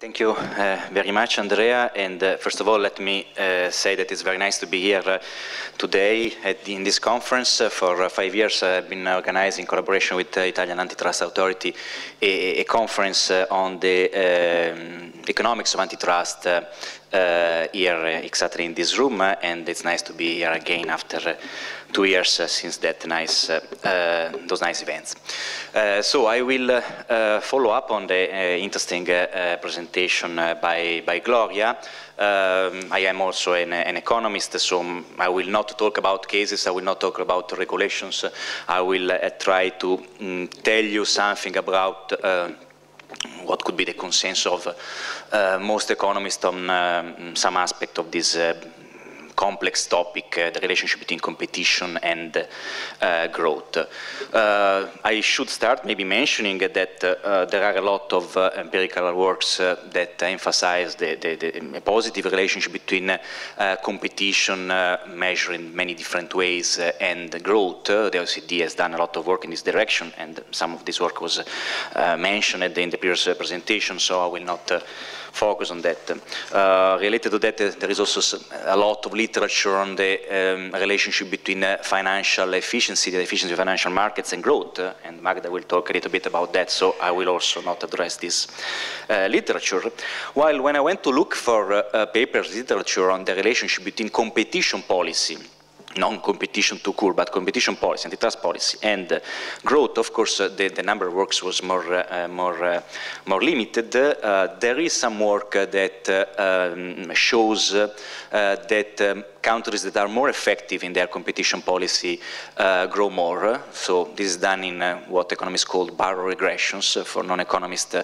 Thank you very much, Andrea. And first of all, let me say that it's very nice to be here today in this conference. For 5 years, I've been organizing, in collaboration with the Italian Antitrust Authority, a conference on the economics of antitrust here exactly in this room. And it's nice to be here again after 2 years since that those nice events. So I will follow up on the interesting presentation by Gloria. I am also an economist, so I will not talk about cases, I will not talk about regulations. I will try to tell you something about what could be the consensus of most economists on some aspect of this complex topic, the relationship between competition and growth. I should start maybe mentioning that there are a lot of empirical works that emphasize the positive relationship between competition measured in many different ways and growth. The OECD has done a lot of work in this direction, and some of this work was mentioned in the previous presentation, so I will not focus on that. Related to that, there is also a lot of literature on the relationship between financial efficiency, the efficiency of financial markets, and growth, and Magda will talk a little bit about that, so I will also not address this literature. While when I went to look for papers, literature on the relationship between competition policy, non-competition to court, but competition policy, antitrust policy, and growth, of course, the number of works was more limited. There is some work that shows that countries that are more effective in their competition policy grow more. So this is done in what economists call Barrow regressions. For non-economists,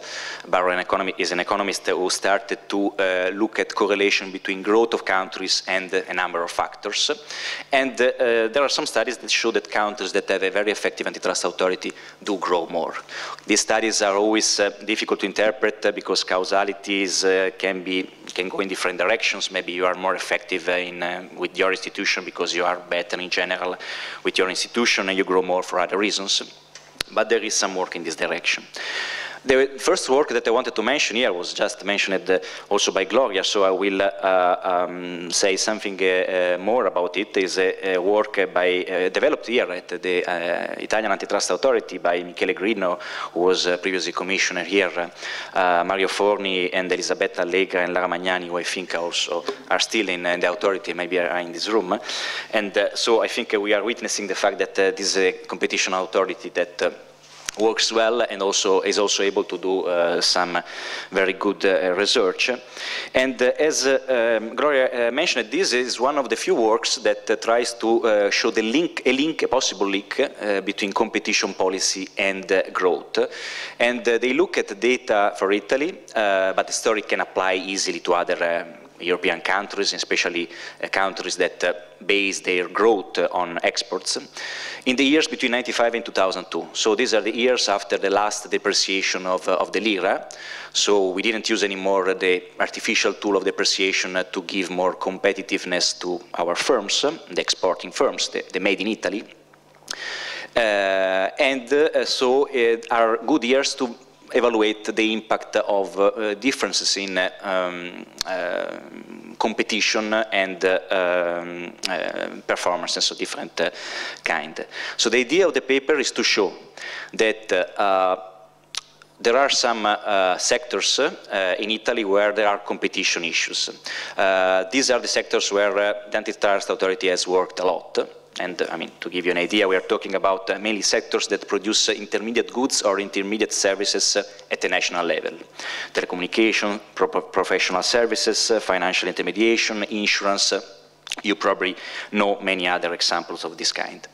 Barrow is an economist who started to look at correlation between growth of countries and a number of factors. And there are some studies that show that countries that have a very effective antitrust authority do grow more. These studies are always difficult to interpret because causalities can go in different directions. Maybe you are more effective with your institution because you are better in general with your institution and you grow more for other reasons. But there is some work in this direction. The first work that I wanted to mention here was just mentioned also by Gloria, so I will say something more about it. It's a work developed here at the Italian Antitrust Authority by Michele Grino, who was previously commissioner here, Mario Forni and Elisabetta Allegra and Lara Magnani, who I think also are still in the authority, maybe are in this room. And so I think we are witnessing the fact that this is a competition authority that works well and also is also able to do some very good research. And as Gloria mentioned, this is one of the few works that tries to show a possible link between competition policy and growth. And they look at data for Italy, but the story can apply easily to other European countries, especially countries that base their growth on exports, in the years between 1995 and 2002. So these are the years after the last depreciation of the lira. So we didn't use anymore the artificial tool of depreciation to give more competitiveness to our firms, the exporting firms, the made in Italy. So are good years to evaluate the impact of differences in competition and performances of different kind. So the idea of the paper is to show that there are some sectors in Italy where there are competition issues. These are the sectors where the Antitrust Authority has worked a lot. And I mean, to give you an idea, we are talking about mainly sectors that produce intermediate goods or intermediate services at the national level. Telecommunication, professional services, financial intermediation, insurance. You probably know many other examples of this kind.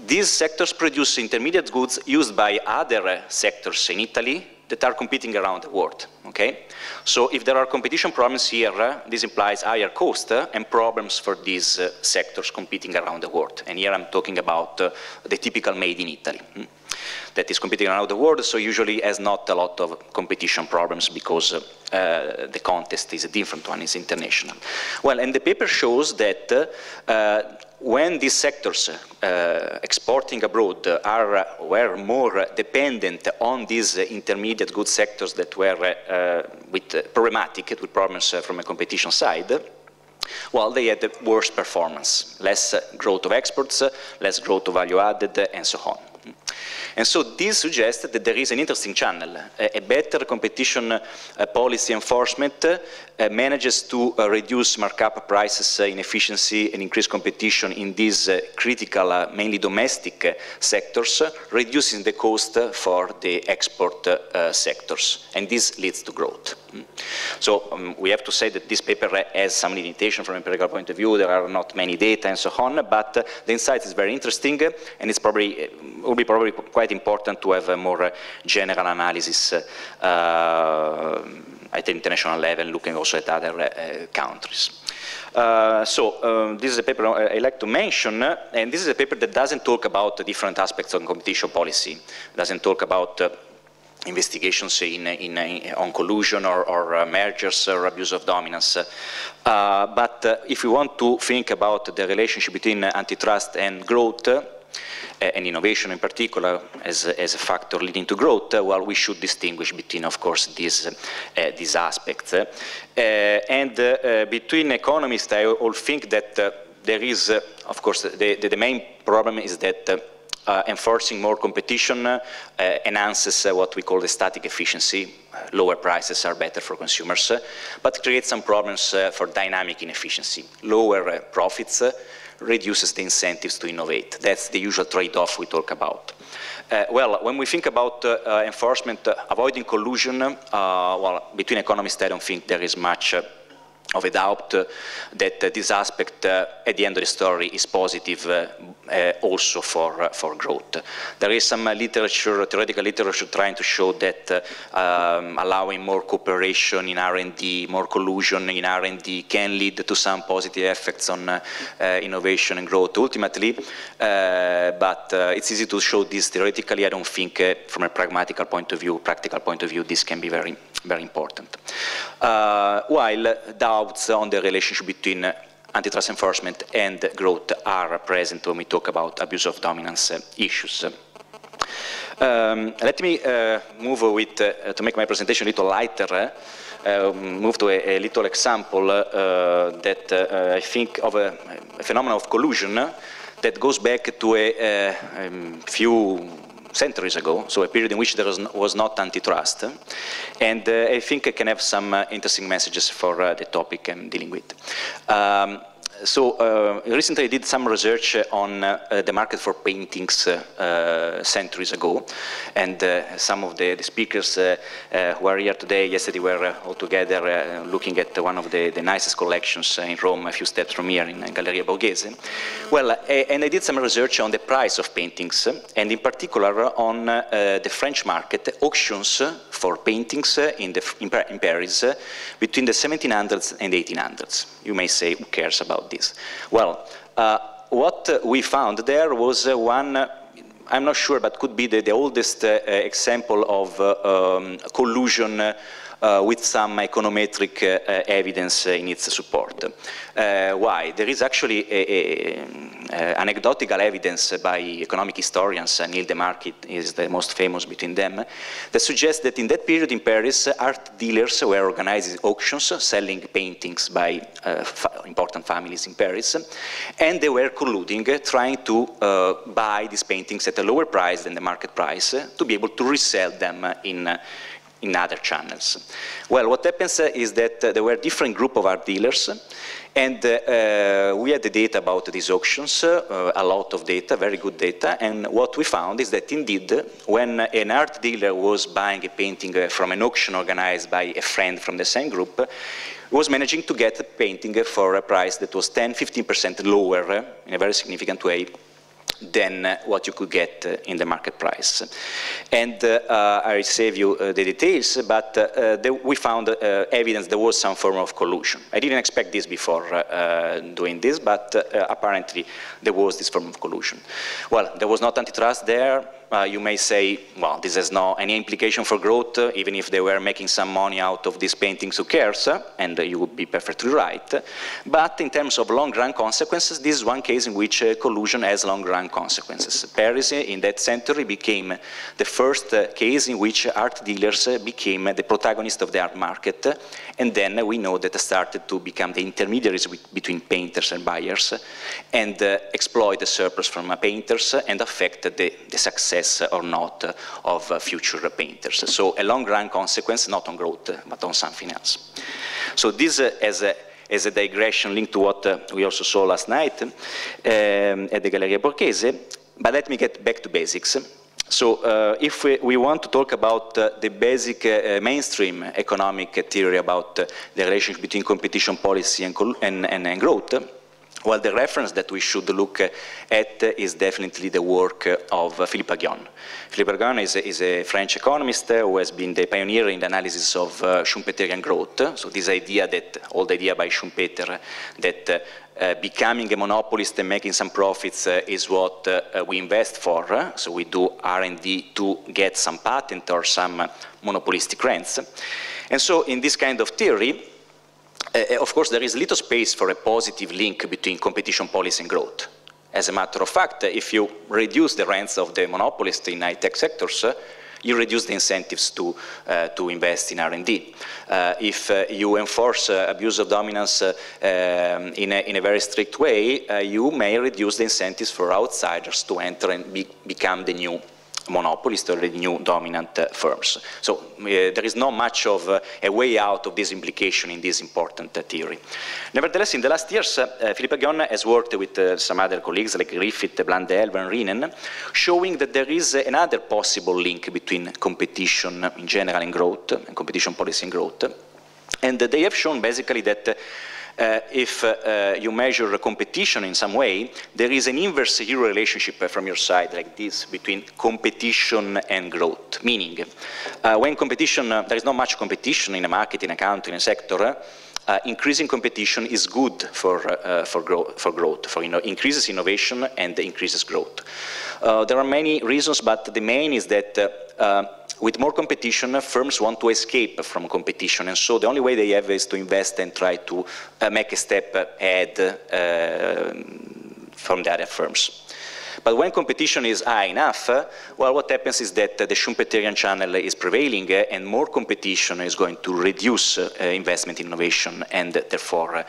These sectors produce intermediate goods used by other sectors in Italy that are competing around the world, okay? So if there are competition problems here, this implies higher cost and problems for these sectors competing around the world. And here I'm talking about the typical made in Italy. that is competing around the world, so usually has not a lot of competition problems because the contest is a different one, it's international. Well, and the paper shows that when these sectors exporting abroad were more dependent on these intermediate good sectors that were problematic, with problems from a competition side, well, they had the worst performance, less growth of exports, less growth of value added, and so on. And so this suggests that there is an interesting channel. A better competition policy enforcement manages to reduce markup prices inefficiency and increase competition in these critical, mainly domestic sectors, reducing the cost for the export sectors. And this leads to growth. So we have to say that this paper has some limitation from an empirical point of view. There are not many data and so on, but the insight is very interesting, and it's will be probably quite important to have a more general analysis at the international level, looking also at other countries. This is a paper I like to mention, and this is a paper that doesn't talk about the different aspects of competition policy. It doesn't talk about investigations on collusion or mergers or abuse of dominance. But if we want to think about the relationship between antitrust and growth, and innovation in particular as a factor leading to growth, well, we should distinguish between, of course, these aspects. Between economists, I all think that there is, of course, the main problem is that enforcing more competition enhances what we call the static efficiency. Lower prices are better for consumers, but creates some problems for dynamic inefficiency. Lower profits reduces the incentives to innovate. That's the usual trade-off we talk about. Well, when we think about enforcement, avoiding collusion, well, between economists, I don't think there is much of a doubt that this aspect at the end of the story is positive also for growth. There is some literature, theoretical literature, trying to show that allowing more cooperation in R&D, more collusion in R&D can lead to some positive effects on innovation and growth ultimately, but it's easy to show this theoretically. I don't think from a practical point of view, this can be very, very important. While doubts on the relationship between antitrust enforcement and growth are present when we talk about abuse of dominance issues. Let me move with, to make my presentation a little lighter, move to a little example that I think of a phenomenon of collusion that goes back to a few centuries ago, so a period in which there was not antitrust, and I think I can have some interesting messages for the topic I'm dealing with. Recently I did some research on the market for paintings centuries ago, and some of the speakers who are here today, yesterday were all together looking at one of the nicest collections in Rome, a few steps from here in Galleria Borghese. Well, and I did some research on the price of paintings, and in particular on the French market, auctions for paintings in Paris between the 1700s and 1800s. You may say, who cares about this? Well, what we found there was one, I'm not sure, but could be the oldest example of collusion with some econometric evidence in its support. Why? There is actually anecdotal evidence by economic historians, Neil Demarque is the most famous between them, that suggests that in that period in Paris, art dealers were organizing auctions, selling paintings by important families in Paris, and they were colluding, trying to buy these paintings at a lower price than the market price to be able to resell them in other channels. Well, what happens is that there were different groups of art dealers, and we had the data about these auctions, a lot of data, very good data, and what we found is that indeed, when an art dealer was buying a painting from an auction organized by a friend from the same group, was managing to get a painting for a price that was 10–15% lower in a very significant way than what you could get in the market price. And I save you the details, but we found evidence there was some form of collusion. I didn't expect this before doing this, but apparently there was this form of collusion. Well, there was not antitrust there. you may say, well, this has no any implication for growth, even if they were making some money out of these paintings, who cares? And you would be perfectly right. But in terms of long-run consequences, this is one case in which collusion has long-run consequences. Paris, in that century, became the first case in which art dealers became the protagonist of the art market, and then we know that started to become the intermediaries between painters and buyers, and exploit the surplus from painters and affect the success or not of future painters. So a long-run consequence, not on growth, but on something else. So this as a digression linked to what we also saw last night at the Galleria Borghese, but let me get back to basics. So if we want to talk about the basic mainstream economic theory about the relationship between competition policy and growth, well, the reference that we should look at is definitely the work of Philippe Aghion. Philippe Aghion is a French economist who has been the pioneer in the analysis of Schumpeterian growth. So this idea that, old idea by Schumpeter, that becoming a monopolist and making some profits is what we invest for. So we do R&D to get some patent or some monopolistic rents. And so in this kind of theory, of course, there is little space for a positive link between competition policy and growth. As a matter of fact, if you reduce the rents of the monopolists in high-tech sectors, you reduce the incentives to invest in R&D. If you enforce abuse of dominance in a very strict way, you may reduce the incentives for outsiders to enter and become the new monopolist or the new dominant firms. So there is not much of a way out of this implication in this important theory. Nevertheless, in the last years, Philippe Aghion has worked with some other colleagues like Griffith, Blundell, Van Reenen, showing that there is another possible link between competition in general and growth, and competition policy and growth. And they have shown basically that if you measure competition in some way, there is an inverse zero relationship from your side, like this, between competition and growth. Meaning, when competition, there is not much competition in a market, in a country, in a sector, increasing competition is good for growth, increases innovation and increases growth. There are many reasons, but the main is that with more competition, firms want to escape from competition, and so the only way they have is to invest and try to make a step ahead from the other firms. But when competition is high enough, well, what happens is that the Schumpeterian channel is prevailing, and more competition is going to reduce investment in innovation and therefore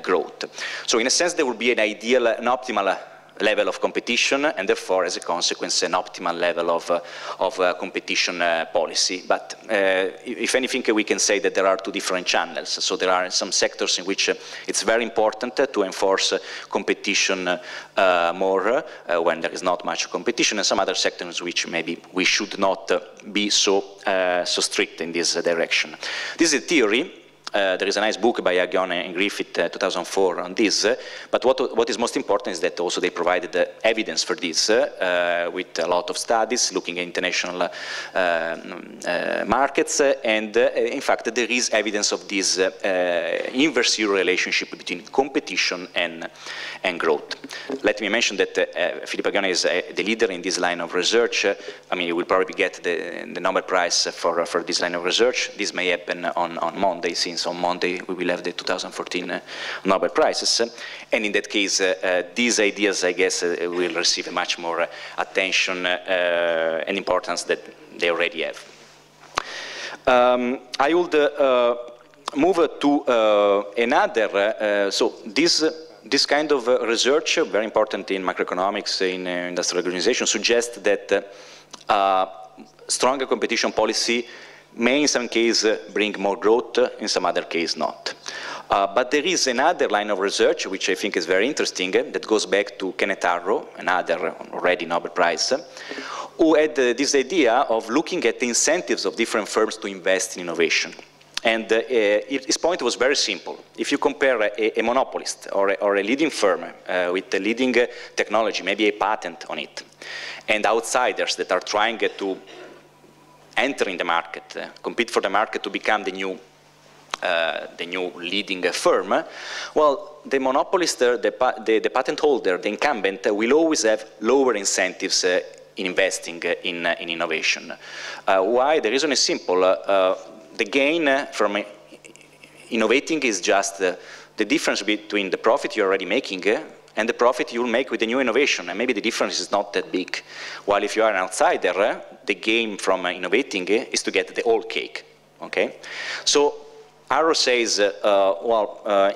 growth. So in a sense, there will be an ideal, an optimal level of competition, and therefore, as a consequence, an optimal level of competition policy. But if anything, we can say that there are two different channels. So there are some sectors in which it's very important to enforce competition more when there is not much competition, and some other sectors in which maybe we should not be so strict in this direction. This is a theory. There is a nice book by Aghion and Griffith, 2004, on this, but what is most important is that also they provided evidence for this with a lot of studies looking at international markets, and in fact there is evidence of this inverse zero relationship between competition and growth. Let me mention that Philippe Aghion is the leader in this line of research. I mean, he will probably get the Nobel Prize for this line of research. This may happen on Monday, since on Monday we will have the 2014 Nobel Prizes, and in that case these ideas, I guess, will receive much more attention and importance that they already have. I would move to another, so this kind of research, very important in macroeconomics, in industrial organization, suggests that stronger competition policy may in some cases bring more growth, in some other cases not. But there is another line of research which I think is very interesting, that goes back to Kenneth Arrow, another already Nobel Prize, who had this idea of looking at the incentives of different firms to invest in innovation. And his point was very simple. If you compare a monopolist or a leading firm with a leading technology, maybe a patent on it, and outsiders that are trying to enter in the market, compete for the market to become the new leading firm, well, the monopolist, the patent holder, the incumbent, will always have lower incentives in investing in innovation. Why? The reason is simple. The gain from innovating is just the difference between the profit you're already making and the profit you'll make with the new innovation, and maybe the difference is not that big. While if you are an outsider, the game from innovating is to get the whole cake, okay? So Arrow says,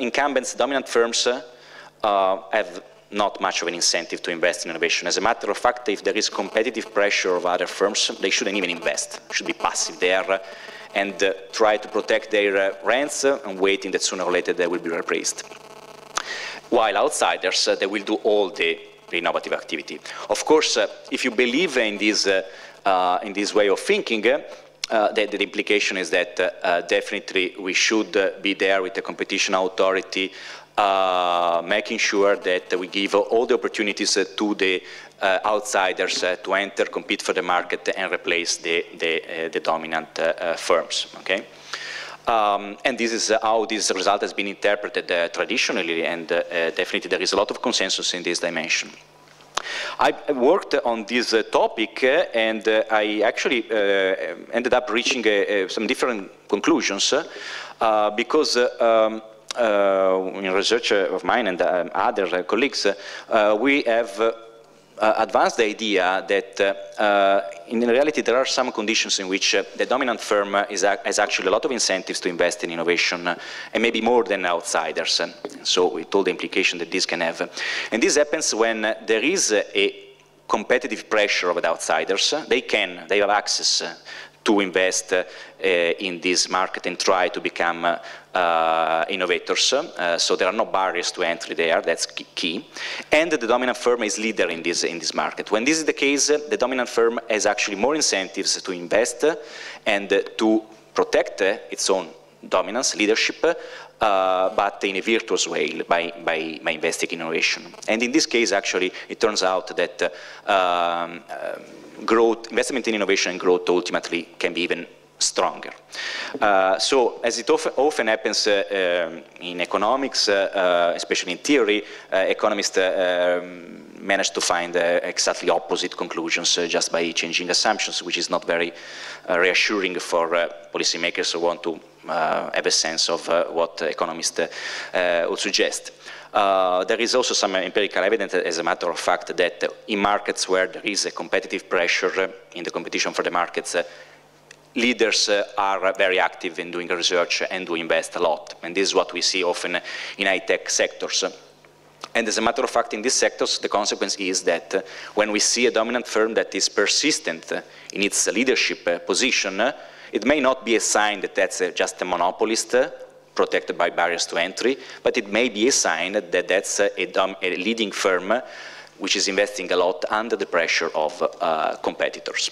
incumbents, dominant firms have not much of an incentive to invest in innovation. As a matter of fact, if there is competitive pressure of other firms, they shouldn't even invest, should be passive there and try to protect their rents and waiting that sooner or later they will be replaced. While outsiders, they will do all the innovative activity. Of course, if you believe in this way of thinking, the implication is that definitely we should be there with the competition authority, making sure that we give all the opportunities to the outsiders to enter, compete for the market, and replace the dominant firms. Okay. And this is how this result has been interpreted traditionally, and definitely there is a lot of consensus in this dimension. I worked on this topic and I actually ended up reaching some different conclusions because in research of mine and other colleagues, we have advanced the idea that in reality there are some conditions in which the dominant firm has actually a lot of incentives to invest in innovation and maybe more than outsiders. So we told the implication that this can have. And this happens when there is a competitive pressure of the outsiders. They have access to invest in this market and try to become innovators. So there are no barriers to entry there, that's key. And the dominant firm is leader in this market. When this is the case, the dominant firm has actually more incentives to invest and to protect its own dominance, leadership, but in a virtuous way by investing in innovation. And in this case, actually, it turns out that investment in innovation and growth ultimately can be even stronger. So, as it often happens in economics, especially in theory, economists manage to find exactly opposite conclusions just by changing assumptions, which is not very reassuring for policymakers who want to have a sense of what economists would suggest. There is also some empirical evidence, as a matter of fact, that in markets where there is a competitive pressure in the competition for the markets, leaders are very active in doing research and do invest a lot. And this is what we see often in high-tech sectors. And as a matter of fact, in these sectors, the consequence is that when we see a dominant firm that is persistent in its leadership position, it may not be a sign that that's just a monopolist protected by barriers to entry, but it may be a sign that that's a leading firm which is investing a lot under the pressure of competitors.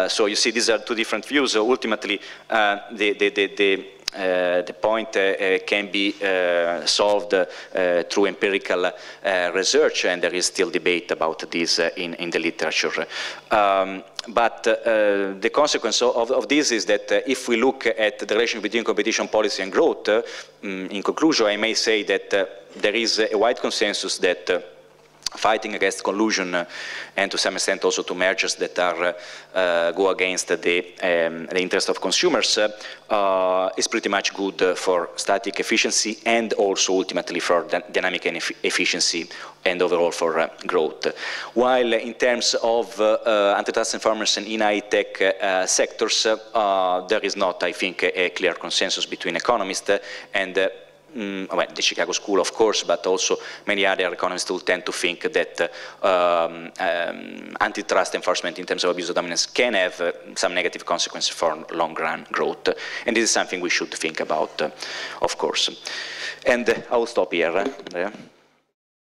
So you see, these are two different views. So ultimately, the point can be solved through empirical research, and there is still debate about this in the literature. But the consequence of this is that if we look at the relation between competition policy and growth, in conclusion, I may say that there is a wide consensus that fighting against collusion and to some extent also to mergers that go against the interest of consumers is pretty much good for static efficiency and also ultimately for dynamic efficiency and overall for growth. While in terms of antitrust enforcement in high-tech sectors, there is not, I think, a clear consensus between economists and well, the Chicago School, of course, but also many other economists will tend to think that antitrust enforcement in terms of abuse of dominance can have some negative consequences for long-run growth. And this is something we should think about, of course. And I will stop here.